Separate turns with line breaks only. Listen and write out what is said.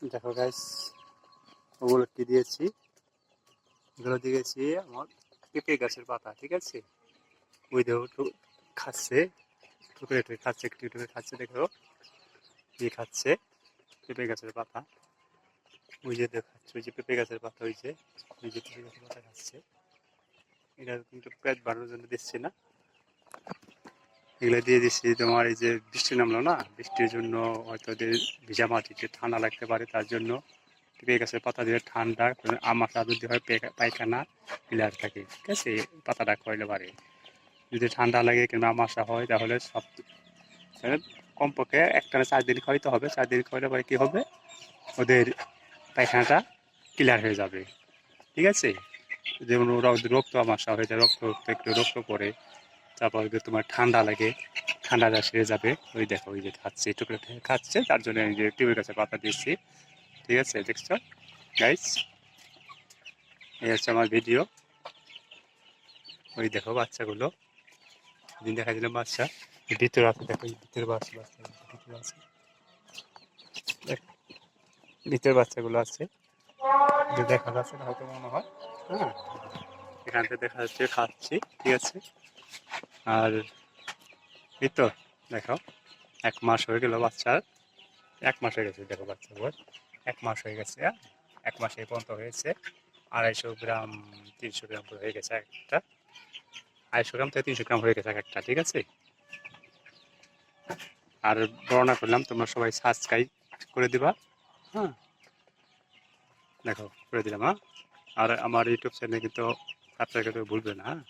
দেখো গাইস, ওগুলো কি দিয়েছি, এগুলো দিয়েছি আমার পেঁপে গাছের পাতা। ঠিক আছে, ওই দেখো একটু খাচ্ছে, টুকরে টুকরে খাচ্ছে, একটু টুকরে খাচ্ছে। দেখো কি খাচ্ছে, পেঁপে গাছের পাতা। ওই যে দেখাচ্ছে, ওই যে পেঁপে গাছের পাতা, ওই যে পেঁপে গাছের পাতা খাচ্ছে। এটা কিন্তু পেট বাড়ানোর জন্য দিচ্ছি না, এগুলো দিয়ে দিচ্ছি তোমার এই যে বৃষ্টি নামলো না, বৃষ্টির জন্য হয়তো ভিজা মাটিতে ঠান্ডা লাগতে পারে, তার জন্য পেঁপে গাছের পাতা দিয়ে ঠান্ডা আমাশা যদি হয় পায়খানা ক্লিয়ার থাকে। ঠিক আছে, পাতাটা খাইলে পারে। যদি ঠান্ডা লাগে কিংবা আমাশা হয় তাহলে সব কমপক্ষে একটানা 4 দিন খাওয়াইতে হবে। 4 দিন খাওয়াইলে পরে কী হবে, ওদের পায়খানাটা ক্লিয়ার হয়ে যাবে। ঠিক আছে, যেমন ওরা রক্ত আমাশা হয়ে যায়, একটু রক্ত পড়ে, তারপর যদি তোমার ঠান্ডা লাগে, ঠান্ডাটা সেরে যাবে। ওই দেখো, ওই যে খাচ্ছে, টুকরো খাচ্ছে, তার জন্য এই যে টিউবের কাছে পাতা দিচ্ছি। ঠিক আছে, দেখছো গাইস, এই হচ্ছে আমার ভিডিও। ওই দেখো বাচ্চাগুলো, দিন দেখা দিলাম বাচ্চা ভিতরে আছে। দেখো ভিতরে বাচ্চা ভিতরে আছে, ভিতরে বাচ্চাগুলো আছে, দেখা যাচ্ছে না হয়তো মনে হয়। হ্যাঁ, এখান থেকে দেখা যাচ্ছে খাচ্ছি। ঠিক আছে, আর এই তো দেখো 1 মাস হয়ে গেল বাচ্চার, 1 মাস হয়ে গেছে। দেখো বাচ্চার বয়স 1 মাস হয়ে গেছে। 1 মাস এই পর্যন্ত হয়েছে। 250 গ্রাম 300 গ্রাম করে হয়ে গেছে একটা, 250 গ্রাম থেকে 300 গ্রাম হয়ে গেছে একটা। ঠিক আছে, আর বর্ণনা করলাম, তোমরা সবাই সাবস্ক্রাইব করে দিবা। হ্যাঁ, দেখো করে দিলাম। হ্যাঁ, আর আমার ইউটিউব চ্যানেলে কিন্তু সাবস্ক্রাইব করতে ভুলবে না। হ্যাঁ।